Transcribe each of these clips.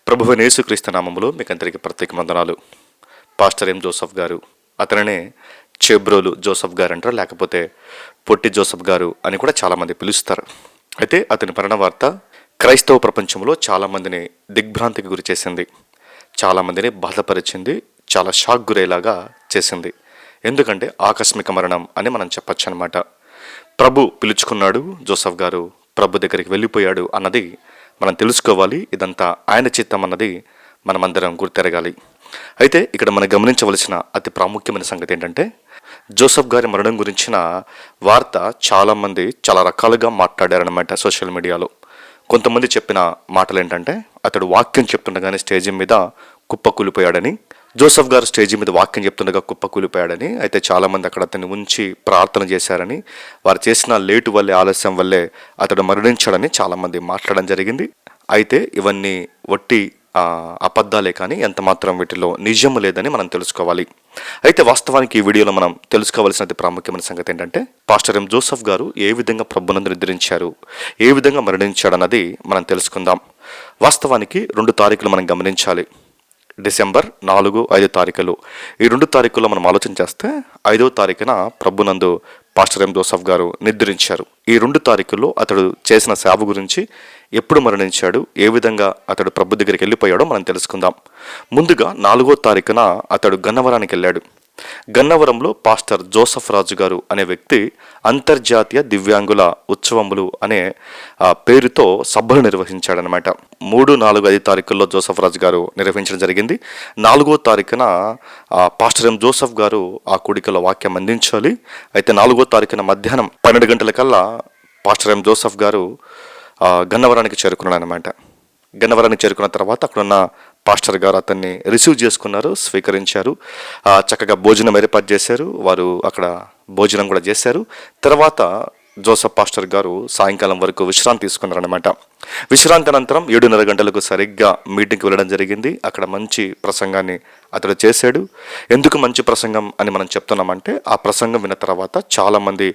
ప్రభువైన యేసుక్రీస్తు నామములో మీకు అందరికీ ప్రత్యేక వందనాలు. పాస్టర్ ఎం జోసఫ్ గారు, అతననే చెబ్రోలు జోసఫ్ గారు అంటారు, లేకపోతే పొట్టి జోసఫ్ గారు అని కూడా చాలామంది పిలుస్తారు. అయితే అతని మరణ వార్త క్రైస్తవ ప్రపంచంలో చాలామందిని దిగ్భ్రాంతికి గురి చేసింది, చాలామందిని బాధపరిచింది, చాలా షాక్ గురేలాగా చేసింది. ఎందుకంటే ఆకస్మిక మరణం అని మనం చెప్పచ్చు అనమాట. ప్రభు పిలుచుకున్నాడు, జోసఫ్ గారు ప్రభు దగ్గరికి వెళ్ళిపోయాడు అన్నది మనం తెలుసుకోవాలి. ఇదంతా ఆయన చిత్తం అన్నది మనమందరం గుర్తెరగాలి. అయితే ఇక్కడ మనం గమనించవలసిన అతి ప్రాముఖ్యమైన సంగతి ఏంటంటే, జోసఫ్ గారి మరణం గురించిన వార్త చాలామంది చాలా రకాలుగా మాట్లాడారనమాట సోషల్ మీడియాలో. కొంతమంది చెప్పిన మాటలు ఏంటంటే, అతడు వాక్యం చెప్తుండగానే స్టేజి మీద కుప్పకూలిపోయాడని, జోసఫ్ గారు స్టేజి మీద వాక్యం చెప్తుండగా కుప్పకూలిపోయాడని, అయితే చాలామంది అక్కడ అతన్ని ఉంచి ప్రార్థన చేశారని, వారు చేసిన లేటు వల్లే, ఆలస్యం వల్లే అతడు మరణించాడని చాలామంది మాట్లాడడం జరిగింది. అయితే ఇవన్నీ వట్టి అబద్ధాలే, కానీ ఎంత మాత్రం వీటిలో నిజం లేదని మనం తెలుసుకోవాలి. అయితే వాస్తవానికి ఈ వీడియోలో మనం తెలుసుకోవాల్సిన ప్రాముఖ్యమైన సంగతి ఏంటంటే, పాస్టర్ ఎం జోసఫ్ గారు ఏ విధంగా ప్రభునందు నిద్రించారు, ఏ విధంగా మరణించాడన్నది మనం తెలుసుకుందాం. వాస్తవానికి 2 తారీఖులు మనం గమనించాలి. డిసెంబర్ 4, 5 తారీఖులు. ఈ 2 తారీఖుల్లో మనం ఆలోచన చేస్తే 5వ తారీఖున ప్రభునందు పాస్టర్ ఎం జోసఫ్ గారు నిద్రించారు. ఈ 2 తారీఖుల్లో అతడు చేసిన సేవ గురించి, ఎప్పుడు మరణించాడు, ఏ విధంగా అతడు ప్రభు దగ్గరికి వెళ్ళిపోయాడో మనం తెలుసుకుందాం. ముందుగా 4వ తారీఖున అతడు గన్నవరానికి వెళ్ళాడు. గన్నవరంలో పాస్టర్ జోసఫ్ రాజు గారు అనే వ్యక్తి అంతర్జాతీయ దివ్యాంగుల ఉత్సవములు అనే పేరుతో సభలు నిర్వహించాడనమాట. 3, 4, 5 తారీఖుల్లో జోసఫ్ రాజు గారు నిర్వహించడం జరిగింది. 4వ తారీఖున పాస్టర్ ఎం జోసఫ్ గారు ఆ కూడికలో వాక్యం అందించాలి. అయితే 4వ తారీఖున మధ్యాహ్నం 12 గంటలకల్లా పాస్టర్ ఎం జోసఫ్ గారు గన్నవరానికి చేరుకున్నాడు అనమాట. గన్నవరానికి చేరుకున్న తర్వాత అక్కడున్న పాస్టర్ గారు అతన్ని రిసీవ్ చేసుకున్నారు, స్వీకరించారు. చక్కగా భోజనం ఏర్పాటు చేశారు. వారు అక్కడ భోజనం కూడా చేశారు. తర్వాత జోసఫ్ పాస్టర్ గారు సాయంకాలం వరకు విశ్రాంతి తీసుకున్నారనమాట. విశ్రాంతి అనంతరం 7:30 గంటలకు సరిగ్గా మీటింగ్కి వెళ్ళడం జరిగింది. అక్కడ మంచి ప్రసంగాన్ని అతడు చేశాడు. ఎందుకు మంచి ప్రసంగం అని మనం చెప్తున్నామంటే, ఆ ప్రసంగం విన్న తర్వాత చాలామంది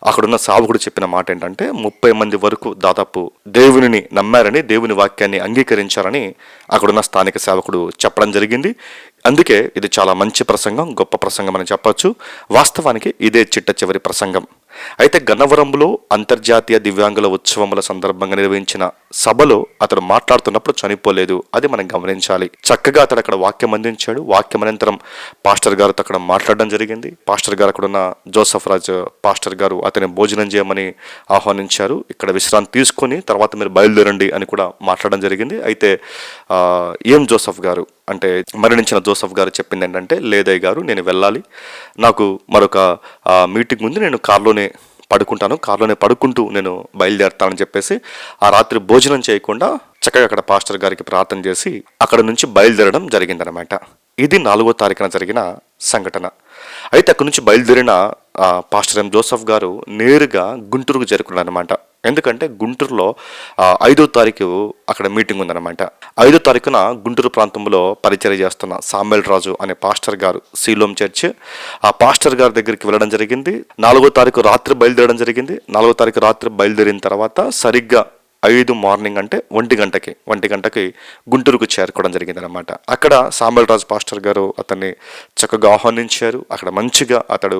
అక్కడున్న సావుకుడు చెప్పిన మాట ఏంటంటే, 30 మంది వరకు దాదాపు దేవుని నమ్మారని, దేవుని వాక్యాన్ని అంగీకరించారని అక్కడున్న స్థానిక సేవకుడు చెప్పడం జరిగింది. అందుకే ఇది చాలా మంచి ప్రసంగం, గొప్ప ప్రసంగం అని చెప్పచ్చు. వాస్తవానికి ఇదే చిట్ట చివరి ప్రసంగం. అయితే గన్నవరంలో అంతర్జాతీయ దివ్యాంగుల ఉత్సవముల సందర్భంగా నిర్వహించిన సభలో అతడు మాట్లాడుతున్నప్పుడు చనిపోలేదు, అది మనం గమనించాలి. చక్కగా అతడు అక్కడ వాక్యం అందించాడు. వాక్యం అనంతరం పాస్టర్ గారితో అక్కడ మాట్లాడడం జరిగింది. పాస్టర్ గారు అక్కడున్న జోసఫ్ రాజ్ పాస్టర్ గారు అతని భోజనం చేయమని ఆహ్వానించారు. ఇక్కడ విశ్రాంతి తీసుకొని తర్వాత మీరు బయలుదేరండి అని కూడా మాట్లాడడం జరిగింది. అయితే ఏం జోసఫ్ గారు అంటే, మరణించిన జోసఫ్ గారు చెప్పింది ఏంటంటే, లేదయ్య గారు నేను వెళ్ళాలి, నాకు మరొక మీటింగ్ ఉంది, నేను కారులోనే పడుకుంటూ నేను బయలుదేరుతానని చెప్పేసి ఆ రాత్రి భోజనం చేయకుండా చక్కగా అక్కడ పాస్టర్ గారికి ప్రార్థన చేసి అక్కడ నుంచి బయలుదేరడం జరిగిందనమాట. ఇది 4వ తారీఖున జరిగిన సంఘటన. అయితే అక్కడి నుంచి బయలుదేరిన పాస్టర్ ఎం జోసఫ్ గారు నేరుగా గుంటూరుకు చేరుకున్నారు అనమాట. ఎందుకంటే గుంటూరులో 5వ తారీఖు అక్కడ మీటింగ్ ఉందన్నమాట. 5వ తారీఖున గుంటూరు ప్రాంతంలో పరిచర్య చేస్తున్న సామ్యుల్ రాజు అనే పాస్టర్ గారు, సీలోం చర్చ్, ఆ పాస్టర్ గారి దగ్గరికి వెళ్ళడం జరిగింది. 4వ తారీఖు రాత్రి బయలుదేరడం జరిగింది. 4వ తారీఖు రాత్రి బయలుదేరిన తర్వాత సరిగ్గా 5 మార్నింగ్ అంటే 1 గంటకి గుంటూరుకు చేరుకోవడం జరిగింది అనమాట. అక్కడ సామ్యుల్ రాజు పాస్టర్ గారు అతన్ని చక్కగా ఆహ్వానించారు. అక్కడ మంచిగా అతడు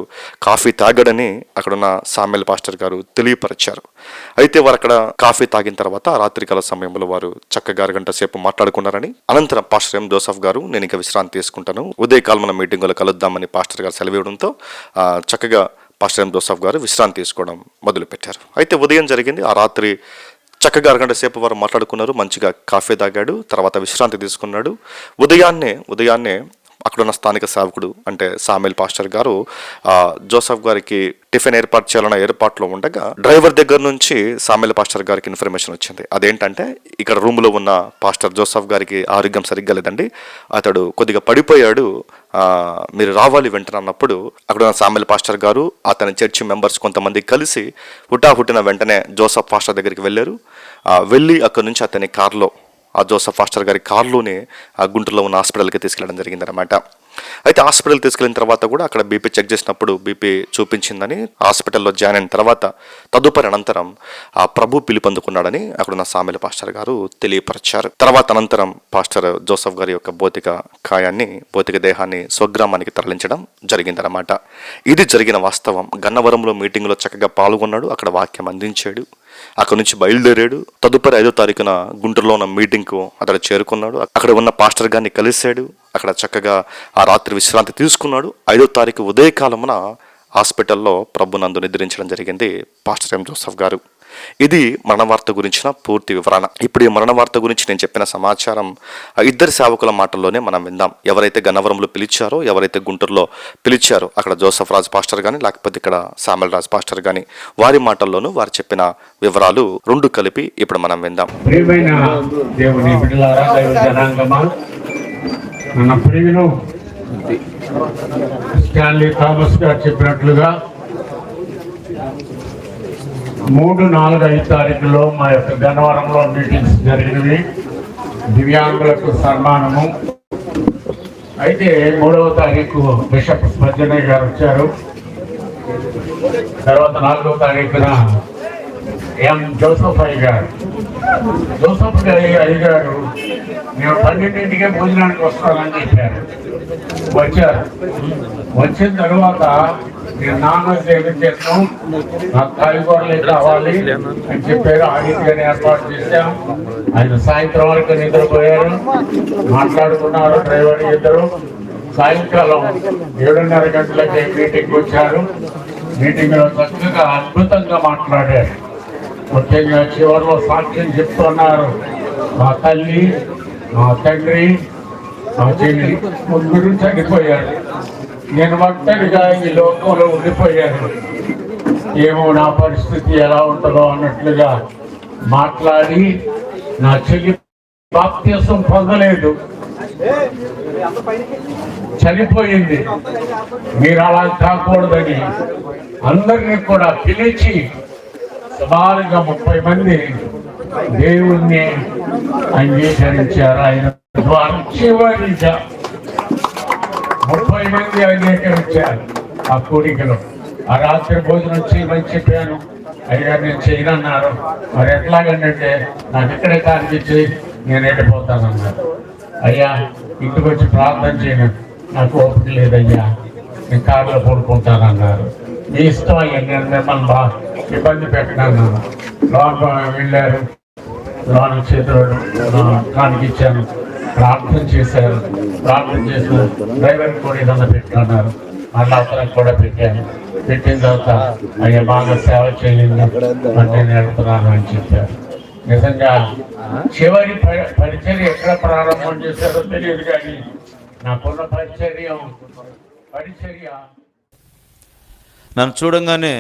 కాఫీ తాగడని అక్కడున్న సామ్యుల్ పాస్టర్ గారు తెలియపరిచారు. అయితే వారు అక్కడ కాఫీ తాగిన తర్వాత రాత్రికాల సమయంలో వారు చక్కగా 1 గంట సేపు మాట్లాడుకున్నారని, అనంతరం పాస్టర్ ఎం జోసఫ్ గారు నేను ఇంకా విశ్రాంతి తీసుకుంటాను, ఉదయకాలం మన మీటింగులో కలుద్దామని పాస్టర్ గారు సెలవివ్వడంతో చక్కగా పాస్టర్ ఎం జోసఫ్ గారు విశ్రాంతి తీసుకోవడం మొదలుపెట్టారు. అయితే ఉదయం జరిగింది. ఆ రాత్రి చక్కగా 1 గంట సేపు వారు మాట్లాడుకున్నారు. మంచిగా కాఫీ తాగాడు, తర్వాత విశ్రాంతి తీసుకున్నాడు. ఉదయాన్నే అక్కడున్న స్థానిక సేవకుడు అంటే సామ్యుల్ పాస్టర్ గారు జోసఫ్ గారికి టిఫిన్ ఏర్పాటు చేయాలన్న ఏర్పాట్లో ఉండగా డ్రైవర్ దగ్గర నుంచి సామ్యుల్ పాస్టర్ గారికి ఇన్ఫర్మేషన్ వచ్చింది. అదేంటంటే, ఇక్కడ రూమ్లో ఉన్న పాస్టర్ జోసఫ్ గారికి ఆరోగ్యం సరిగ్గా లేదండి, అతడు కొద్దిగా పడిపోయాడు, మీరు రావాలి వెంటనే అన్నప్పుడు అక్కడ సామ్యుల్ పాస్టర్ గారు అతని చర్చి మెంబర్స్ కొంతమంది కలిసి హుటాహుటిన వెంటనే జోసఫ్ పాస్టర్ దగ్గరికి వెళ్ళారు. వెళ్ళి అక్కడి నుంచి అతని కారులో, ఆ జోసఫ్ పాస్టర్ గారి కారులోనే ఆ గుంటూరులో ఉన్న హాస్పిటల్కి తీసుకెళ్ళడం జరిగిందనమాట. అయితే హాస్పిటల్ తీసుకెళ్ళిన తర్వాత కూడా అక్కడ బీపీ చెక్ చేసినప్పుడు బీపీ చూపించిందని, హాస్పిటల్లో జాయిన్ అయిన తర్వాత తదుపరి అనంతరం ఆ ప్రభు పిలుపొందుకున్నాడని అక్కడున్న సామెల పాస్టర్ గారు తెలియపరిచారు. తర్వాత అనంతరం పాస్టర్ జోసఫ్ గారి యొక్క భౌతిక దేహాన్ని స్వగ్రామానికి తరలించడం జరిగిందనమాట. ఇది జరిగిన వాస్తవం. గన్నవరంలో మీటింగ్లో చక్కగా పాల్గొన్నాడు, అక్కడ వాక్యం అందించాడు, అక్కడ నుంచి బయలుదేరాడు. తదుపరి 5వ తారీఖున గుంటూరులో ఉన్న మీటింగ్కు అతడు చేరుకున్నాడు. అక్కడ ఉన్న పాస్టర్ గారిని కలిశాడు, అక్కడ చక్కగా ఆ రాత్రి విశ్రాంతి తీసుకున్నాడు. 5వ తారీఖు ఉదయకాలమున హాస్పిటల్లో ప్రభునందు నిద్రించడం జరిగింది పాస్టర్ ఎం జోసఫ్ గారు. ఇది మరణ వార్త గురించిన పూర్తి వివరణ. ఇప్పుడు ఈ మరణ వార్త గురించి నేను చెప్పిన సమాచారం ఇద్దరు సేవకుల మాటల్లోనే మనం విందాం. ఎవరైతే గన్నవరంలో పిలిచారో, ఎవరైతే గుంటూరులో పిలిచారో, అక్కడ జోసఫ్ రాజ్ పాస్టర్ కానీ లేకపోతే ఇక్కడ సామెల్ రాజ్ పాస్టర్ కానీ, వారి మాటల్లోనూ వారు చెప్పిన వివరాలు రెండు కలిపి ఇప్పుడు మనం విందాం. స్టాన్లీ థామస్ గారు చెప్పినట్లుగా 3, 4, 5 తారీఖులో మా యొక్క గన్నవరంలో మీటింగ్స్ జరిగినవి. దివ్యాంగులకు సన్మానము. అయితే 3వ తారీఖు బిషప్ స్పర్జనయ్య గారు వచ్చారు. తర్వాత 4వ తారీఖున ఎం జోసఫ్ అయ్య గారు. జోసఫ్ అయ్య గారు నేను 12ంటికే భోజనానికి వస్తానని చెప్పారు. వచ్చారు. వచ్చిన తర్వాత నేను నాన్ వెజ్ ఏమి చేస్తాం, నాకు కాయగూరలు కావాలి అని చెప్పారు. ఆ రీతిగానే ఏర్పాటు చేశాం. ఆయన సాయంత్రం వరకు నిద్రపోయారు, మాట్లాడుకున్నారు డ్రైవర్ ఇద్దరు. సాయంకాలం 7:30 గంటలకి మీటింగ్ వచ్చారు. మీటింగ్లో చక్కగా అద్భుతంగా మాట్లాడారు. ముఖ్యంగా చివరిలో సాక్ష్యం చెప్తున్నారు. మా తల్లి, మా తండ్రి, మా చెల్లి ముగ్గురు చనిపోయారు. నేను ఒంటరిగా ఈ లోకంలో ఉండిపోయాను. ఏమో నా పరిస్థితి ఎలా ఉంటుందో అన్నట్లుగా మాట్లాడి, నా చెల్లి బాప్తిసం పొందలేదు, చనిపోయింది. మీరు అలా కాకూడదని అందరినీ కూడా పిలిచి సుమారుగా 30 మంది దేవుణ్ణి అంగీకరించారు. ఆయన ద్వారా చివరిగా 30 మంది అంగీకరించారు ఆ కోరికలో. ఆ రాత్రి భోజనం చేయమని చెప్పాను. అయ్యా నేను చేయనన్నారు. మరి ఎట్లాగంటే నాకు ఇక్కడే కానిపించి నేను వెళ్ళిపోతానన్నారు. అయ్యా ఇంటికి వచ్చి ప్రార్థన చేయను, నాకు ఓపిక లేదయ్యా, నేను కారులో పడుకుంటానన్నారు. మీ ఇష్టం అయ్యా, నేను మిమ్మల్ని బాగా ఇబ్బంది పెట్టినాను. లోన్ వెళ్ళారు, లోన్ చేతులు కానికిచ్చాను, ప్రార్థన చేశారు. ప్రార్థన చేసిన డ్రైవర్ కూడా ఏదన్నా పెట్టుకున్నారు. మళ్ళీ అవతలకు కూడా పెట్టాను. పెట్టిన తర్వాత అయ్యా బాగా సేవ చేయండి అంటే నేర్పుతున్నాను అని చెప్పారు. నిజంగా చివరి పరిచర్య ఎక్కడ ప్రారంభం చేశారో తెలియదు, కానీ నాకున్న పరిచర్య నన్ను చూడంగానే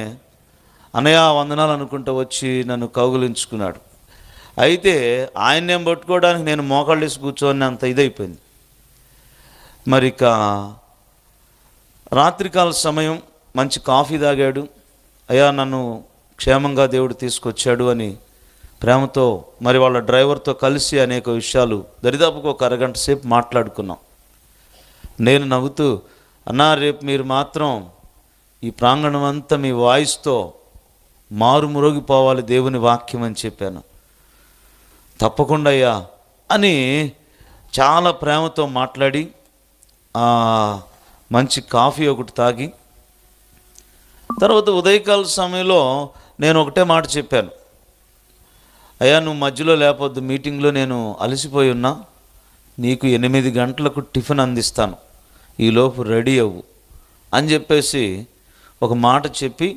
అన్నయ్య వందనాలు అనుకుంటూ వచ్చి నన్ను కౌగులించుకున్నాడు. అయితే ఆయన్నేం పట్టుకోవడానికి నేను మోకాళ్ళేసి కూర్చొని అంత ఇదైపోయింది. మరి ఇక రాత్రికాల సమయం మంచి కాఫీ తాగాడు. అయ్యా నన్ను క్షేమంగా దేవుడు తీసుకొచ్చాడు అని ప్రేమతో మరి వాళ్ళ డ్రైవర్తో కలిసి అనేక విషయాలు దరిదాపుకు ఒక అరగంట సేపు మాట్లాడుకున్నాం. నేను నవ్వుతూ, అన్నా రేపు మీరు మాత్రం ఈ ప్రాంగణం అంతా మీ వాయిస్తో మారుమురోగిపోవాలి దేవుని వాక్యం అని చెప్పాను. తప్పకుండా అయ్యా అని చాలా ప్రేమతో మాట్లాడి మంచి కాఫీ ఒకటి తాగి, తర్వాత ఉదయకాల సమయంలో నేను ఒకటే మాట చెప్పాను. అయ్యా నువ్వు మధ్యలో లేకపోద్దు, మీటింగ్లో నేను అలసిపోయి ఉన్నా, నీకు 8 గంటలకు టిఫిన్ అందిస్తాను, ఈలోపు రెడీ అవ్వు అని చెప్పేసి ఒక మాట చెప్పి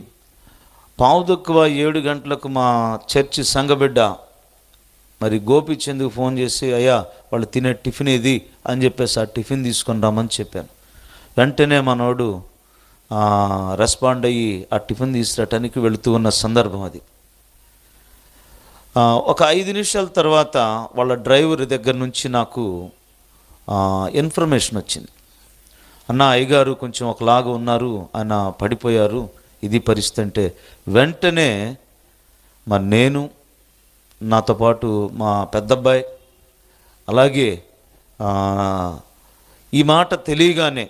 7:15 గంటలకు మా చర్చి సంఘబిడ్డ మరి గోపిచంద్కు ఫోన్ చేసి, అయ్యా వాళ్ళు తినే టిఫిన్ ఇది అని చెప్పేసి ఆ టిఫిన్ తీసుకొని రమ్మని చెప్పాను. వెంటనే మనోడు రెస్పాండ్ అయ్యి ఆ టిఫిన్ తీసుకురావటానికి వెళుతూ ఉన్న సందర్భం అది. ఒక 5 నిమిషాల తర్వాత వాళ్ళ డ్రైవర్ దగ్గర నుంచి నాకు ఇన్ఫర్మేషన్ వచ్చింది. అన్న అయ్యగారు కొంచెం ఒకలాగా ఉన్నారు, ఆయన పడిపోయారు, ఇది పరిస్థితి అంటే వెంటనే మరి నేను, నాతో పాటు మా పెద్దబ్బాయి, అలాగే ఈ మాట తెలియగానే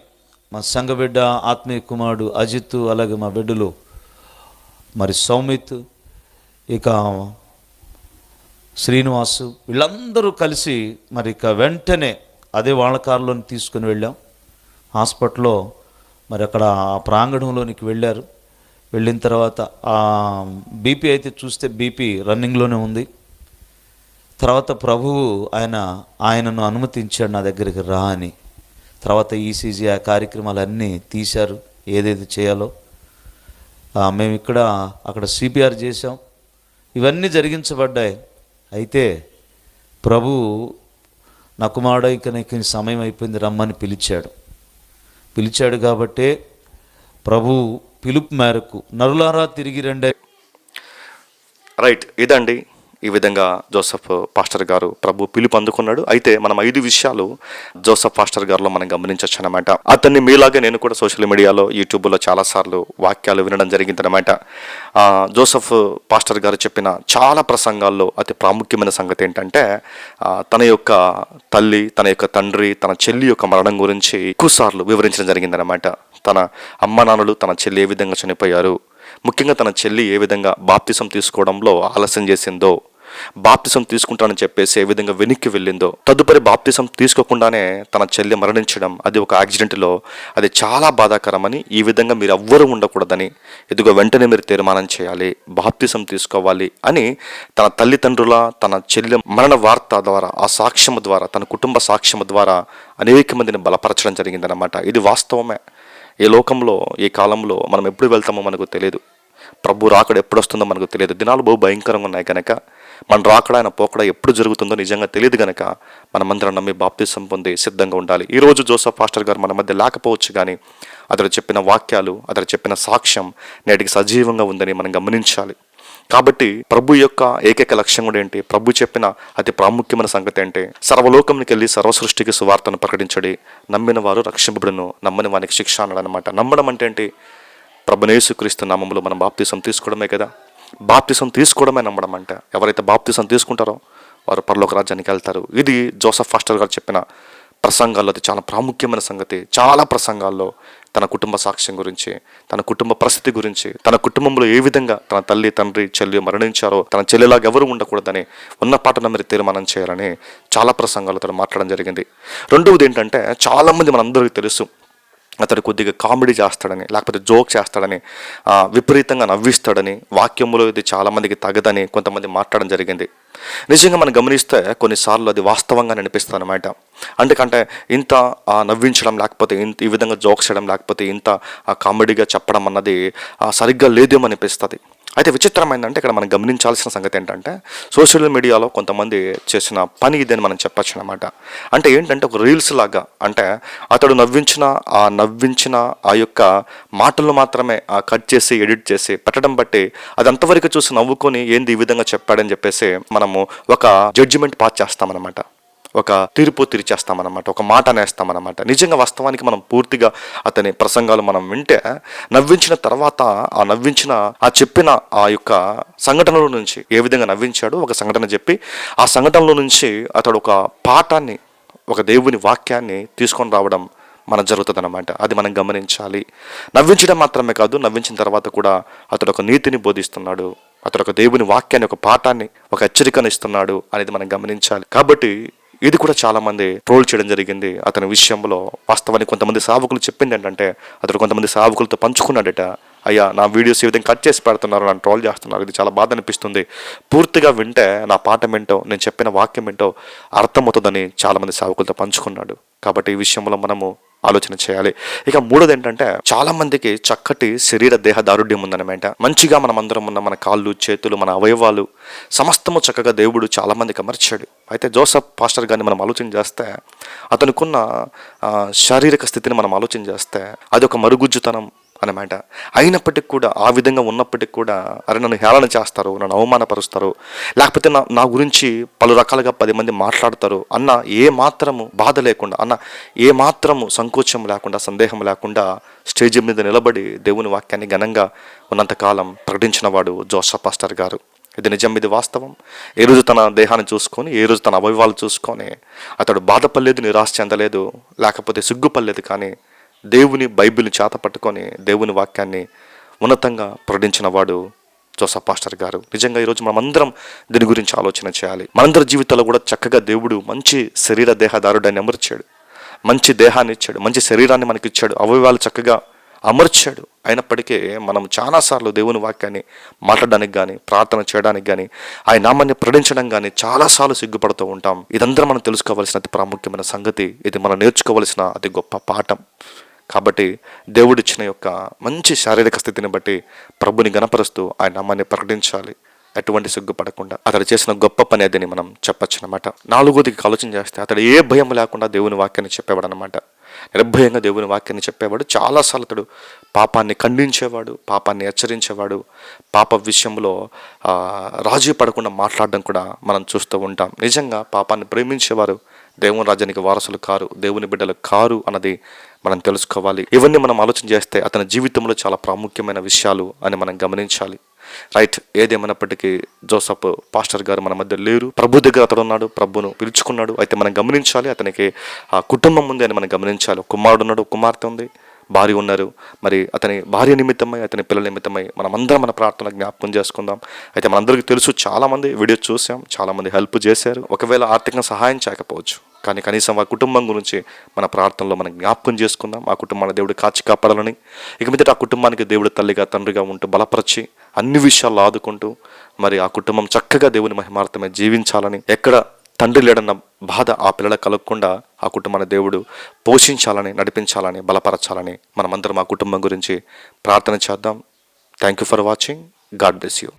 మా సంఘ బిడ్డ ఆత్మీయ కుమారుడు అజిత్, అలాగే మా బిడ్డలు మరి సౌమిత్, ఇక శ్రీనివాసు, వీళ్ళందరూ కలిసి మరి ఇక వెంటనే అదే వాళ్ళ కారులోని తీసుకుని వెళ్ళాం హాస్పిటల్లో. మరి అక్కడ ఆ ప్రాంగణంలోనికి వెళ్ళారు. వెళ్ళిన తర్వాత ఆ బీపీ అయితే చూస్తే బీపీ రన్నింగ్లోనే ఉంది. తర్వాత ప్రభువు ఆయనను అనుమతించాడు నా దగ్గరికి రా అని. తర్వాత ఈసీజీ ఆ కార్యక్రమాలన్నీ తీశారు, ఏదేది చేయాలో. మేము అక్కడ సిపిఆర్ చేసాం, ఇవన్నీ జరిగించబడ్డాయి. అయితే ప్రభు నా కుమారుడు ఇక నీకు సమయం అయిపోయింది రమ్మని పిలిచాడు కాబట్టే ప్రభు పిలుపు మేరకు నరులారా తిరిగి రండి. రైట్, ఇదండి. ఈ విధంగా జోసెఫ్ పాస్టర్ గారు ప్రభు పిలుపు అందుకున్నాడు. అయితే మనం 5 విషయాలు జోసెఫ్ పాస్టర్ గారిలో మనం గమనించవచ్చు అనమాట. అతన్ని మీలాగే నేను కూడా సోషల్ మీడియాలో, యూట్యూబ్లో చాలాసార్లు వాక్యాలు వినడం జరిగిందనమాట. జోసెఫ్ పాస్టర్ గారు చెప్పిన చాలా ప్రసంగాల్లో అతి ప్రాముఖ్యమైన సంగతి ఏంటంటే తన యొక్క తల్లి, తన యొక్క తండ్రి, తన చెల్లి యొక్క మరణం గురించి ఎక్కువసార్లు వివరించడం జరిగిందనమాట. తన అమ్మ నాన్నలు, తన చెల్లి ఏ విధంగా చనిపోయారు, ముఖ్యంగా తన చెల్లి ఏ విధంగా బాప్తిసం తీసుకోవడంలో ఆలస్యం చేసిందో, బాప్తిసం తీసుకుంటానని చెప్పేసి ఏ విధంగా వెనక్కి వెళ్ళిందో, తదుపరి బాప్తిసం తీసుకోకుండానే తన చెల్లి మరణించడం, అది ఒక యాక్సిడెంట్లో, అది చాలా బాధాకరమని, ఈ విధంగా మీరు ఎవ్వరూ ఉండకూడదని, ఇదిగో వెంటనే మీరు తీర్మానం చేయాలి, బాప్తిసం తీసుకోవాలి అని తన తల్లిదండ్రుల, తన చెల్లి మరణ వార్త ద్వారా, ఆ సాక్ష్యం ద్వారా, తన కుటుంబ సాక్ష్యం ద్వారా అనేక మందిని బలపరచడం జరిగిందనమాట. ఇది వాస్తవమే. ఈ లోకంలో, ఈ కాలంలో మనం ఎప్పుడు వెళ్తామో మనకు తెలియదు. ప్రభు రాకడ ఎప్పుడు వస్తుందో మనకు తెలియదు. దినాలు బహు భయంకరంగా ఉన్నాయి కనుక, మన రాకడ ఆయన పోకడ ఎప్పుడు జరుగుతుందో నిజంగా తెలియదు కనుక మనమందరం నమ్మి బాప్తిసం పొంది సిద్ధంగా ఉండాలి. ఈరోజు జోసెఫ్ పాస్టర్ గారు మన మధ్య లేకపోవచ్చు, కానీ అతడు చెప్పిన వాక్యాలు, అతడు చెప్పిన సాక్ష్యం నేటికి సజీవంగా ఉందని మనం గమనించాలి. కాబట్టి ప్రభు యొక్క ఏకైక లక్ష్యం కూడా ఏంటి? ప్రభు చెప్పిన అతి ప్రాముఖ్యమైన సంగతి ఏంటి? సర్వలోకంకి వెళ్ళి సర్వసృష్టికి సువార్తను ప్రకటించడి, నమ్మిన వారు రక్షింపబడును, నమ్మని వానికి శిక్ష అన్నాడు అనమాట. నమ్మడం అంటే ఏంటి? ప్రభువైన యేసుక్రీస్తు నామములో మనం బాప్తిసం తీసుకోవడమే కదా. బాప్తిసం తీసుకోవడమే నమ్మడం అంటే. ఎవరైతే బాప్తిసం తీసుకుంటారో వారు పరలోక రాజ్యానికి వెళ్తారు. ఇది జోసెఫ్ పాస్టర్ గారు చెప్పిన ప్రసంగాల్లో అది చాలా ప్రాముఖ్యమైన సంగతి. చాలా ప్రసంగాల్లో తన కుటుంబ సాక్ష్యం గురించి, తన కుటుంబ పరిస్థితి గురించి, తన కుటుంబంలో ఏ విధంగా తన తల్లి, తండ్రి, చెల్లి మరణించారో, తన చెల్లిలాగా ఎవరు ఉండకూడదని, ఉన్న పాటను మీరు తీర్మానం చేయాలని చాలా ప్రసంగాలు తను మాట్లాడడం జరిగింది. రెండవది ఏంటంటే, చాలామంది మనందరికీ తెలుసు అతడు కొద్దిగా కామెడీ చేస్తాడని, లేకపోతే జోక్ చేస్తాడని, విపరీతంగా నవ్విస్తాడని, వాక్యంలో ఇది చాలామందికి తగదని కొంతమంది మాట్లాడడం జరిగింది. నిజంగా మనం గమనిస్తే కొన్నిసార్లు అది వాస్తవంగా అనిపిస్తుంది అనమాట. అందుకంటే ఇంత నవ్వించడం, లేకపోతే ఇంత ఈ విధంగా జోక్స్ చేయడం, లేకపోతే ఇంత కామెడీగా చెప్పడం అన్నది సరిగ్గా లేదేమో అనిపిస్తుంది. అయితే విచిత్రమైందంటే ఇక్కడ మనం గమనించాల్సిన సంగతి ఏంటంటే, సోషల్ మీడియాలో కొంతమంది చేసిన పని ఇదని మనం చెప్పచ్చు అనమాట. అంటే ఏంటంటే ఒక రీల్స్ లాగా, అంటే అతడు నవ్వించిన ఆ యొక్క మాటలు మాత్రమే కట్ చేసి ఎడిట్ చేసి పెట్టడం బట్టి అది అంతవరకు చూసి నవ్వుకొని ఏంది ఈ విధంగా చెప్పాడని చెప్పేసి మనము ఒక జడ్జిమెంట్ పాస్ చేస్తామన్నమాట, ఒక తీర్పు తీర్చేస్తామన్నమాట, ఒక మాట అనేస్తామన్నమాట. నిజంగా వాస్తవానికి మనం పూర్తిగా అతని ప్రసంగాలు మనం వింటే, నవ్వించిన తర్వాత చెప్పిన ఆ యొక్క సంఘటనలో నుంచి ఏ విధంగా నవ్వించాడు, ఒక సంఘటన చెప్పి ఆ సంఘటనలో నుంచి అతడు ఒక పాఠాన్ని, ఒక దేవుని వాక్యాన్ని తీసుకొని రావడం మన జరుగుతుంది అన్నమాట. అది మనం గమనించాలి. నవ్వించడం మాత్రమే కాదు, నవ్వించిన తర్వాత కూడా అతడు ఒక నీతిని బోధిస్తున్నాడు, అతడు ఒక దేవుని వాక్యాన్ని, ఒక పాఠాన్ని, ఒక హెచ్చరికను ఇస్తున్నాడు అనేది మనం గమనించాలి. కాబట్టి ఇది కూడా చాలామంది ట్రోల్ చేయడం జరిగింది అతని విషయంలో. వాస్తవానికి కొంతమంది సేవకులు చెప్పింది ఏంటంటే, అతడు కొంతమంది సేవకులతో పంచుకున్నాడట, అయ్యా నా వీడియోస్ ఈ విధంగా కట్ చేసి పెడుతున్నారు, నన్ను ట్రోల్ చేస్తున్నారు, ఇది చాలా బాధ అనిపిస్తుంది, పూర్తిగా వింటే నా పాఠం ఏంటో, నేను చెప్పిన వాక్యం ఏంటో అర్థమవుతుందని చాలామంది సేవకులతో పంచుకున్నాడు. కాబట్టి ఈ విషయంలో మనము ఆలోచన చేయాలి. ఇక మూడోది ఏంటంటే, చాలా మందికి చక్కటి శరీర దేహ దారుఢ్యం ఉందన్నమాట. మంచిగా మనం అందరం ఉన్న మన కాళ్ళు, చేతులు, మన అవయవాలు సమస్తము చక్కగా దేవుడు చాలా మందికి అమర్చాడు. అయితే జోసెఫ్ పాస్టర్ గారిని మనం ఆలోచన చేస్తే, అతనుకున్న శారీరక స్థితిని మనం ఆలోచన చేస్తే అది ఒక మరుగుజ్జుతనం అన్నమాట. అయినప్పటికీ కూడా, ఆ విధంగా ఉన్నప్పటికీ కూడా, అరే నన్ను హేళన చేస్తారు, నన్ను అవమానపరుస్తారు, లేకపోతే నా గురించి పలు రకాలుగా 10 మంది మాట్లాడతారు అన్న ఏ మాత్రము బాధ లేకుండా, అన్న ఏ మాత్రము సంకోచం లేకుండా, సందేహం లేకుండా స్టేజ్ మీద నిలబడి దేవుని వాక్యాన్ని ఘనంగా ఉన్నంతకాలం ప్రకటించిన వాడు జోసెఫ్ పాస్టర్ గారు. ఇది నిజం, ఇది వాస్తవం. ఏ రోజు తన దేహాన్ని చూసుకొని, ఏ రోజు తన అవయవాలు చూసుకొని అతడు బాధపడలేదు, నిరాశ చెందలేదు, లేకపోతే సిగ్గుపడలేదు. కానీ దేవుని బైబిల్ని చేత పట్టుకొని దేవుని వాక్యాన్ని ఉన్నతంగా ప్రకటించిన వాడు జోసఫ్ పాస్టర్ గారు. నిజంగా ఈరోజు మనమందరం దీని గురించి ఆలోచన చేయాలి. మనందరి జీవితాల్లో కూడా చక్కగా దేవుడు మంచి శరీర దేహదారుడాన్ని అమర్చాడు, మంచి దేహాన్ని ఇచ్చాడు, మంచి శరీరాన్ని మనకి ఇచ్చాడు, అవయవాలు చక్కగా అమర్చాడు. అయినప్పటికీ మనం చాలాసార్లు దేవుని వాక్యాన్ని మాట్లాడడానికి కానీ, ప్రార్థన చేయడానికి కానీ, ఆయన నామాన్ని ప్రకటించడం కానీ చాలాసార్లు సిగ్గుపడుతూ ఉంటాం. ఇదంతా మనం తెలుసుకోవాల్సిన అతి ప్రాముఖ్యమైన సంగతి. ఇది మనం నేర్చుకోవాల్సిన అతి గొప్ప పాఠం. కాబట్టి దేవుడిచ్చిన యొక్క మంచి శారీరక స్థితిని బట్టి ప్రభుని గణపరుస్తూ ఆయన నామాన్ని ప్రకటించాలి, ఎటువంటి సిగ్గుపడకుండా. అతడు చేసిన గొప్ప పని అదని మనం చెప్పచ్చు అనమాట. నాలుగోదికి ఆలోచన చేస్తే అతడు ఏ భయం లేకుండా దేవుని వాక్యాన్ని చెప్పేవాడు అనమాట. నిర్భయంగా దేవుని వాక్యాన్ని చెప్పేవాడు. చాలాసార్లు అతడు పాపాన్ని ఖండించేవాడు, పాపాన్ని హెచ్చరించేవాడు, పాప విషయంలో రాజీ పడకుండా మాట్లాడడం కూడా మనం చూస్తూ ఉంటాం. నిజంగా పాపాన్ని ప్రేమించేవారు దేవుని రాజ్యానికి వారసులు కారు, దేవుని బిడ్డలు కారు అన్నది మనం తెలుసుకోవాలి. ఇవన్నీ మనం ఆలోచన చేస్తే అతని జీవితంలో చాలా ప్రాముఖ్యమైన విషయాలు అని మనం గమనించాలి. రైట్, ఏదేమైనప్పటికీ జోసఫ్ పాస్టర్ గారు మన మధ్య లేరు. ప్రభు దగ్గర అతడు ఉన్నాడు, ప్రభును పిలుచుకున్నాడు. అయితే మనం గమనించాలి, అతనికి ఆ కుటుంబం ఉంది అని మనం గమనించాలి. కుమారుడు ఉన్నాడు, కుమార్తె ఉంది, భార్య ఉన్నారు. మరి అతని భార్య నిమిత్తమై, అతని పిల్లల నిమిత్తమై మనమందరం మన ప్రార్థన జ్ఞాపకం చేసుకుందాం. అయితే మనందరికీ తెలుసు, చాలామంది వీడియో చూసాం, చాలామంది హెల్ప్ చేశారు. ఒకవేళ ఆర్థికంగా సహాయం చేయకపోవచ్చు, కానీ కనీసం ఆ కుటుంబం గురించి మన ప్రార్థనలో మనం జ్ఞాపకం చేసుకుందాం. ఆ కుటుంబాన్ని దేవుడు కాచి కాపాడాలని, ఇక మీదట ఆ కుటుంబానికి దేవుడు తల్లిగా తండ్రిగా ఉంటూ బలపరిచి అన్ని విషయాల్లో ఆదుకుంటూ మరి ఆ కుటుంబం చక్కగా దేవుని మహిమార్థమే జీవించాలని, ఎక్కడ తండ్రి లేడన్న బాధ ఆ పిల్లలకు కలగకుండా ఆ కుటుంబాన్ని దేవుడు పోషించాలని, నడిపించాలని, బలపరచాలని మనమందరం ఆ కుటుంబం గురించి ప్రార్థన చేద్దాం. Thank you for watching. God bless you.